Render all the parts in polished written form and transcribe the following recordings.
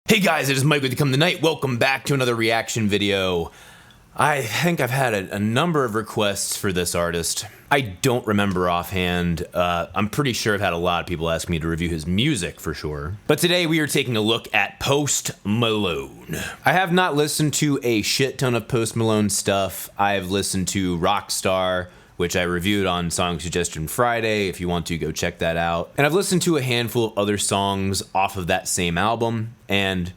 Hey guys, it is Mike with Come the Night. Welcome back to another reaction video. I think I've had a number of requests for this artist. I don't remember offhand. I'm pretty sure I've had a lot of people ask me to review his music for sure. But today we are taking a look at Post Malone. I have not listened to a shit ton of Post Malone stuff. I've listened to Rockstar, which I reviewed on Song Suggestion Friday. If you want to, go check that out. And I've listened to a handful of other songs off of that same album, and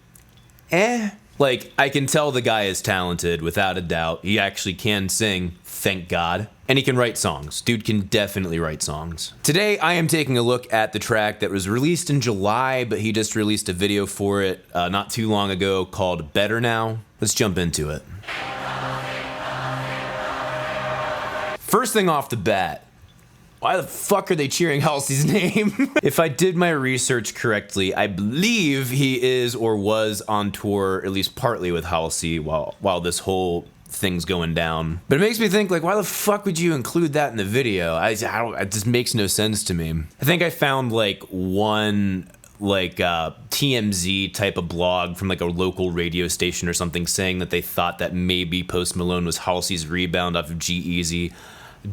like, I can tell the guy is talented, without a doubt. He actually can sing, thank God. And he can write songs. Dude can definitely write songs. Today, I am taking a look at the track that was released in July, but he just released a video for it not too long ago called Better Now. Let's jump into it. First thing off the bat, why the fuck are they cheering Halsey's name? If I did my research correctly, I believe he is or was on tour, at least partly with Halsey while this whole thing's going down. But it makes me think, like, why the fuck would you include that in the video? It just makes no sense to me. I think I found like one TMZ type of blog from like a local radio station or something saying that they thought that maybe Post Malone was Halsey's rebound off of G-Eazy.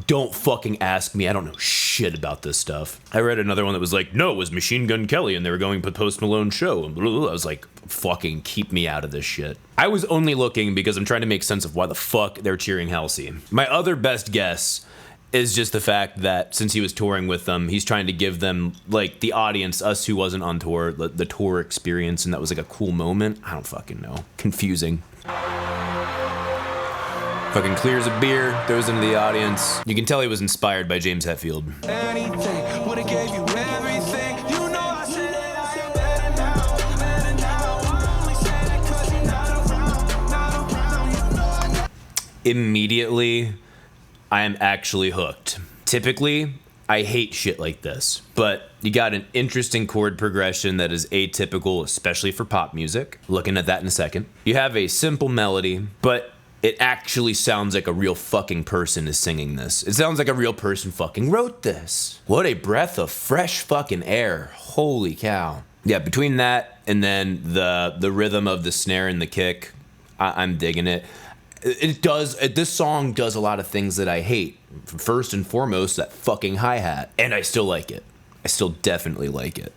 Don't fucking ask me. I don't know shit about this stuff. I read another one that was like, no, it was Machine Gun Kelly and they were going to Post Malone show. And blah, blah, blah. I was like, fucking keep me out of this shit. I was only looking because I'm trying to make sense of why the fuck they're cheering Halsey. My other best guess is just the fact that since he was touring with them, he's trying to give them, like, the audience, us who wasn't on tour, the tour experience, and that was like a cool moment. I don't fucking know. Confusing. Fucking clears a beer, throws into the audience. You can tell he was inspired by James Hetfield. Immediately, I am actually hooked. Typically, I hate shit like this, but you got an interesting chord progression that is atypical, especially for pop music. Looking at that in a second. You have a simple melody, but it actually sounds like a real fucking person is singing this. It sounds like a real person fucking wrote this. What a breath of fresh fucking air. Holy cow. Yeah, between that and then the rhythm of the snare and the kick, I'm digging it. This song does a lot of things that I hate. First and foremost, that fucking hi-hat. And I still like it. I still definitely like it.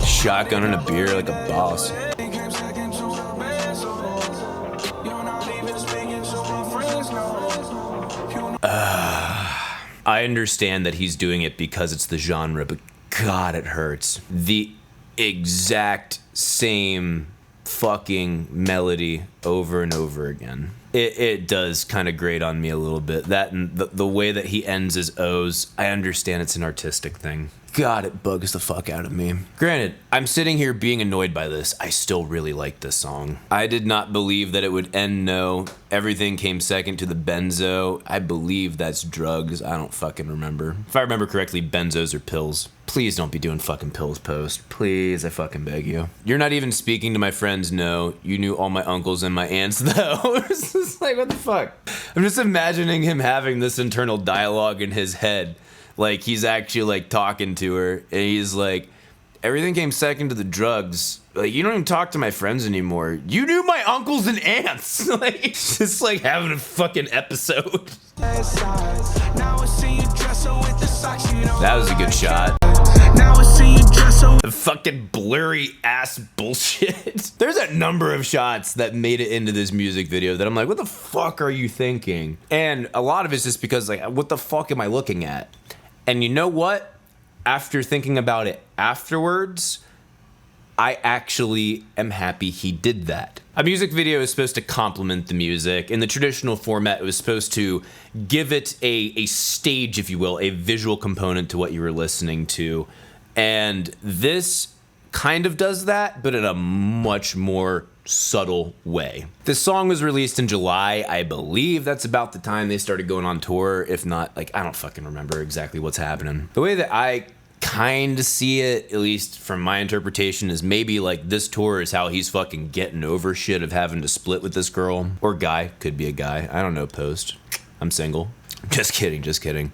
Shotgun and a beer like a boss. I understand that he's doing it because it's the genre, but God, it hurts. The exact same fucking melody over and over again. It does kind of grate on me a little bit. That and the way that he ends his O's, I understand it's an artistic thing. God, it bugs the fuck out of me. Granted, I'm sitting here being annoyed by this. I still really like this song. I did not believe that it would end no. Everything came second to the benzo. I believe that's drugs. I don't fucking remember. If I remember correctly, benzos are pills. Please don't be doing fucking pills, Post. Please, I fucking beg you. You're not even speaking to my friends, no. You knew all my uncles and my aunts, though. It's just like, what the fuck? I'm just imagining him having this internal dialogue in his head. Like, he's actually, like, talking to her, and he's like, everything came second to the drugs. Like, you don't even talk to my friends anymore. You knew my uncles and aunts. Like, it's just like having a fucking episode. That was a good shot. The fucking blurry ass bullshit. There's a number of shots that made it into this music video that I'm like, what the fuck are you thinking? And a lot of it's just because, like, what the fuck am I looking at? And you know what? After thinking about it afterwards, I actually am happy he did that. A music video is supposed to complement the music. In the traditional format, it was supposed to give it a stage, if you will, a visual component to what you were listening to. And this kind of does that, but in a much more subtle way. This song was released in July. I believe that's about the time they started going on tour. If not, like, I don't fucking remember exactly what's happening. The way that I kind of see it, at least from my interpretation, is maybe like this tour is how he's fucking getting over shit of having to split with this girl. Or guy. Could be a guy. I don't know, Post. I'm single. Just kidding, just kidding.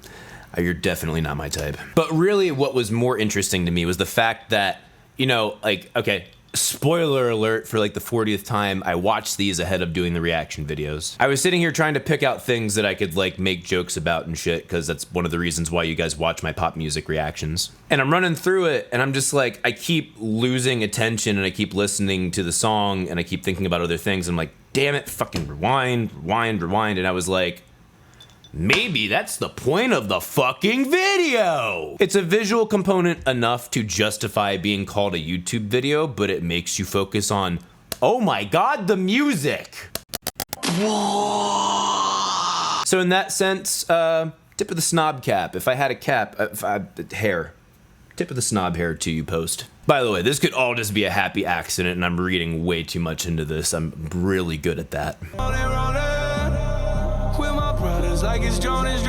You're definitely not my type. But really what was more interesting to me was the fact that you know, like, okay, spoiler alert for like the 40th time, I watched these ahead of doing the reaction videos. I was sitting here trying to pick out things that I could like make jokes about and shit, because that's one of the reasons why you guys watch my pop music reactions. And I'm running through it and I'm just like, I keep losing attention and I keep listening to the song and I keep thinking about other things. I'm like, damn it, fucking rewind. And I was like, maybe that's the point of the fucking video. It's a visual component enough to justify being called a YouTube video, but it makes you focus on, oh my God, the music. So in that sense, tip of the snob cap. If I had a cap, hair. Tip of the snob hair to you, Post. By the way, this could all just be a happy accident and I'm reading way too much into this. I'm really good at that. Like it's Jonas.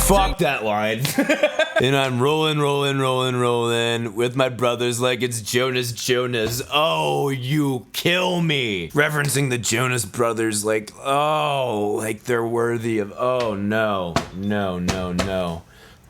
Fuck that line. And I'm rolling with my brothers like it's Jonas. Oh, you kill me. Referencing the Jonas Brothers like, oh, like they're worthy of, oh no.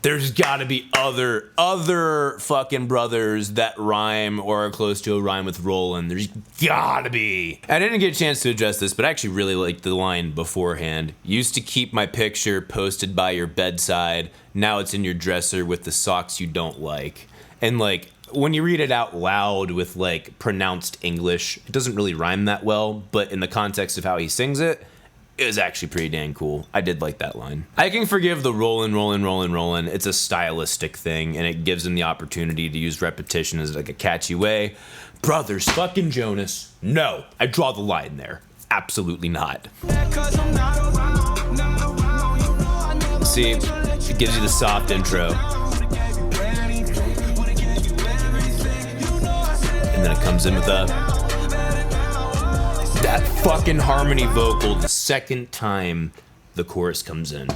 There's gotta be other fucking brothers that rhyme or are close to a rhyme with Roland. There's gotta be. I didn't get a chance to address this, but I actually really liked the line beforehand. Used to keep my picture posted by your bedside. Now it's in your dresser with the socks you don't like. And like, when you read it out loud with like pronounced English, it doesn't really rhyme that well, but in the context of how he sings it, it was actually pretty dang cool. I did like that line. I can forgive the rollin'. It's a stylistic thing, and it gives him the opportunity to use repetition as like a catchy way. Brothers fucking Jonas. No, I draw the line there. Absolutely not. See, it gives you the soft intro. And then it comes in with that fucking harmony vocal the second time the chorus comes in.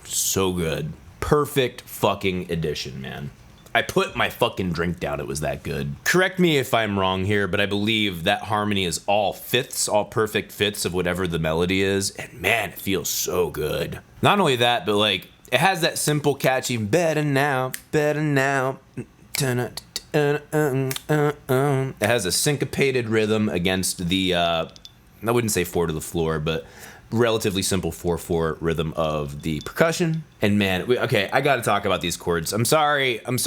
So good. Perfect fucking addition, man. I put my fucking drink down, it was that good. Correct me if I'm wrong here, but I believe that harmony is all fifths, all perfect fifths of whatever the melody is, and man, it feels so good. Not only that, but like, it has that simple, catchy, better now. It has a syncopated rhythm against the, I wouldn't say 4 to the floor, but relatively simple 4/4 rhythm of the percussion. And man, okay, I gotta talk about these chords. I'm sorry, I'm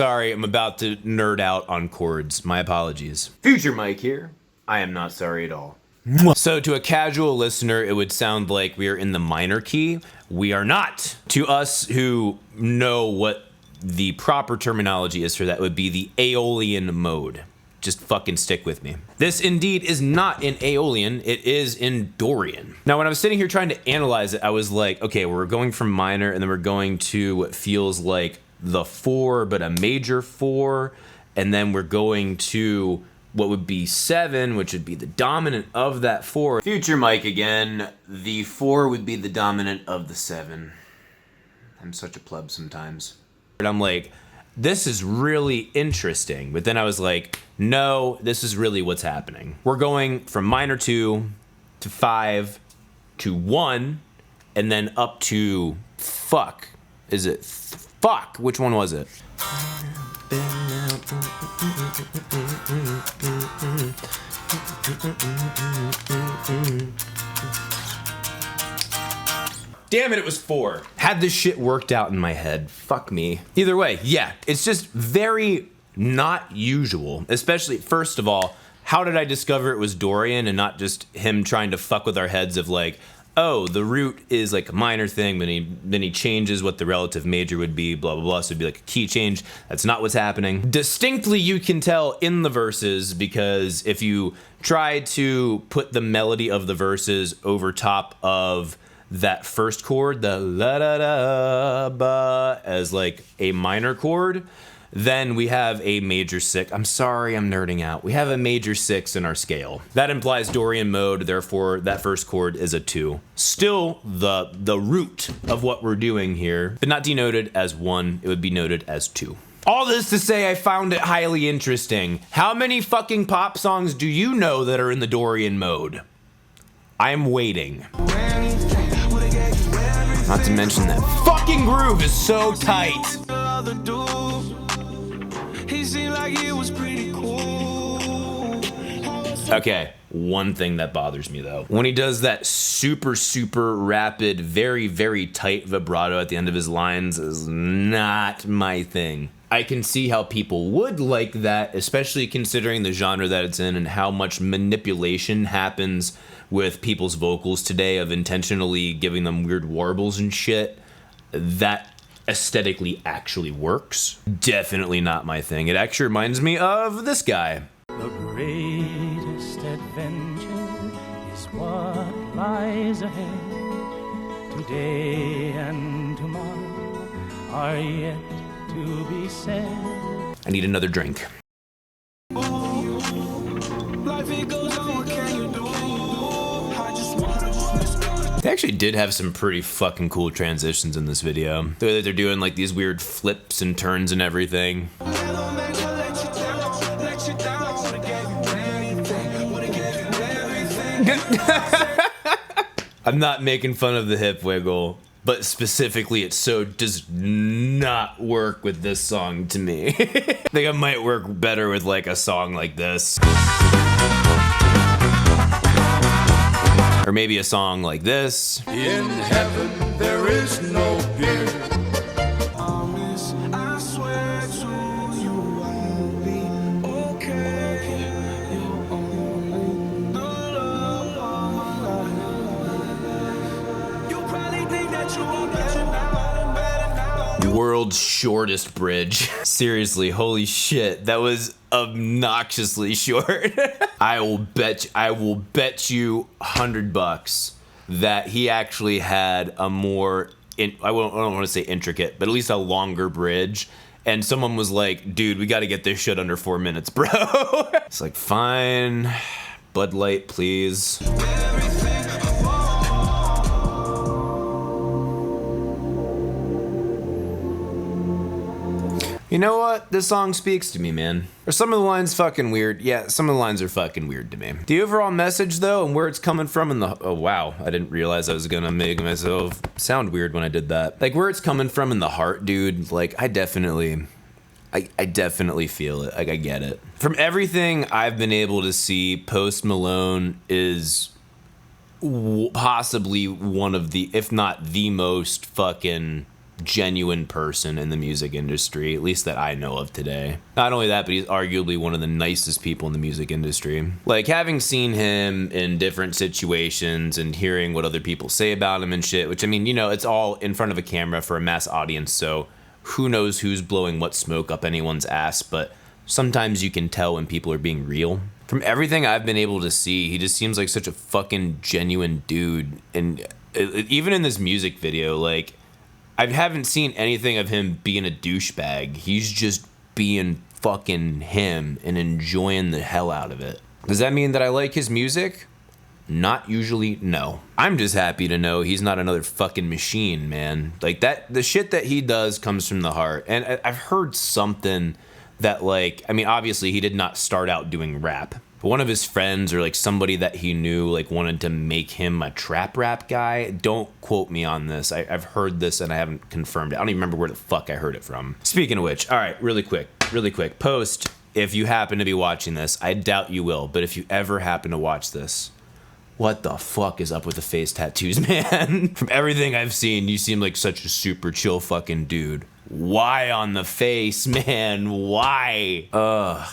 about to nerd out on chords. My apologies. Future Mike here. I am not sorry at all. So to a casual listener, it would sound like we are in the minor key. We are not. To us who know what the proper terminology is for that, would be the Aeolian mode. Just fucking stick with me. This indeed is not in Aeolian, it is in Dorian. Now when I was sitting here trying to analyze it, I was like, okay, we're going from minor and then we're going to what feels like the 4 but a major 4, and then we're going to what would be 7, which would be the dominant of that 4. Future Mike again, the 4 would be the dominant of the 7. I'm such a pleb sometimes. And I'm like, this is really interesting. But then I was like, no, this is really what's happening. We're going from minor 2 to 5 to 1 and then up to fuck. Is it fuck? Which one was it? Damn it, it was 4. Had this shit worked out in my head. Fuck me. Either way, yeah, it's just very not usual. Especially, first of all, how did I discover it was Dorian and not just him trying to fuck with our heads of like, oh, the root is like a minor thing, but then he changes what the relative major would be, blah, blah, blah, so it'd be like a key change. That's not what's happening. Distinctly, you can tell in the verses, because if you try to put the melody of the verses over top of that first chord, the la da da ba, as like a minor chord, then we have a major 6. I'm sorry, I'm nerding out. We have a major 6 in our scale. That implies Dorian mode, therefore that first chord is a 2. Still the root of what we're doing here, but not denoted as 1, it would be noted as 2. All this to say, I found it highly interesting. How many fucking pop songs do you know that are in the Dorian mode? I'm waiting. Not to mention that fucking groove is so tight. He seemed like he was pretty cool. Okay, one thing that bothers me though. When he does that super, super rapid, very, very tight vibrato at the end of his lines is not my thing. I can see how people would like that, especially considering the genre that it's in and how much manipulation happens with people's vocals today of intentionally giving them weird warbles and shit. That aesthetically actually works. Definitely not my thing. It actually reminds me of this guy. The greatest adventure is what lies ahead. Today and tomorrow are yet to be said. I need another drink. They actually did have some pretty fucking cool transitions in this video. The way that they're doing like these weird flips and turns and everything. I'm not making fun of the hip wiggle, but specifically it so does not work with this song to me. I think it might work better with like a song like this. Or maybe a song like this. In heaven there is no fear. I swear to you I'll be okay. You're only the love of my life. You probably think that you are better now. World's shortest bridge. Seriously, holy shit, that was obnoxiously short. I will bet you $100 that he actually had a more I don't want to say intricate, but at least a longer bridge. And someone was like, dude, we got to get this shit under 4 minutes, bro. It's like, fine, Bud Light, please. You know what? This song speaks to me, man. Are some of the lines fucking weird? Yeah, some of the lines are fucking weird to me. The overall message, though, and where it's coming from in the... Oh, wow. I didn't realize I was gonna make myself sound weird when I did that. Like, where it's coming from in the heart, dude, like, I definitely feel it. Like, I get it. From everything I've been able to see, Post Malone is possibly one of the, if not the most fucking genuine person in the music industry, at least that I know of today. Not only that, but he's arguably one of the nicest people in the music industry. Like, having seen him in different situations and hearing what other people say about him and shit, which, I mean, you know, it's all in front of a camera for a mass audience, so who knows who's blowing what smoke up anyone's ass, but sometimes you can tell when people are being real. From everything I've been able to see, he just seems like such a fucking genuine dude. And even in this music video, like, I haven't seen anything of him being a douchebag. He's just being fucking him and enjoying the hell out of it. Does that mean that I like his music? Not usually, no. I'm just happy to know he's not another fucking machine, man. Like, that, the shit that he does comes from the heart. And I've heard something that, like, I mean, obviously he did not start out doing rap. But one of his friends or like somebody that he knew like wanted to make him a trap rap guy. Don't quote me on this. I've heard this and I haven't confirmed it. I don't even remember where the fuck I heard it from. Speaking of which, all right, really quick. Post, if you happen to be watching this, I doubt you will, but if you ever happen to watch this, what the fuck is up with the face tattoos, man? From everything I've seen, you seem like such a super chill fucking dude. Why on the face, man? Why? All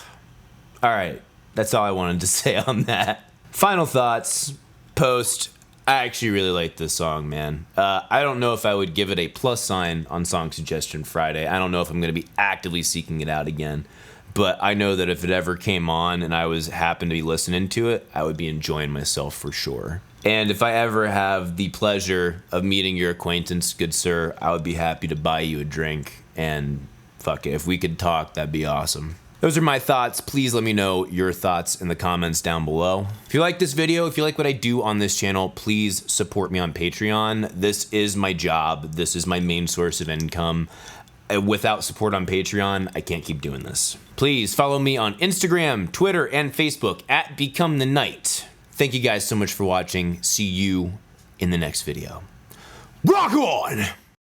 right. That's all I wanted to say on that. Final thoughts. Post. I actually really like this song, man. I don't know if I would give it a plus sign on Song Suggestion Friday. I don't know if I'm going to be actively seeking it out again. But I know that if it ever came on and I happened to be listening to it, I would be enjoying myself for sure. And if I ever have the pleasure of meeting your acquaintance, good sir, I would be happy to buy you a drink. And fuck it, if we could talk, that'd be awesome. Those are my thoughts. Please let me know your thoughts in the comments down below. If you like this video, if you like what I do on this channel, please support me on Patreon. This is my job. This is my main source of income. Without support on Patreon, I can't keep doing this. Please follow me on Instagram, Twitter, and Facebook at Become the Night. Thank you guys so much for watching. See you in the next video. Rock on!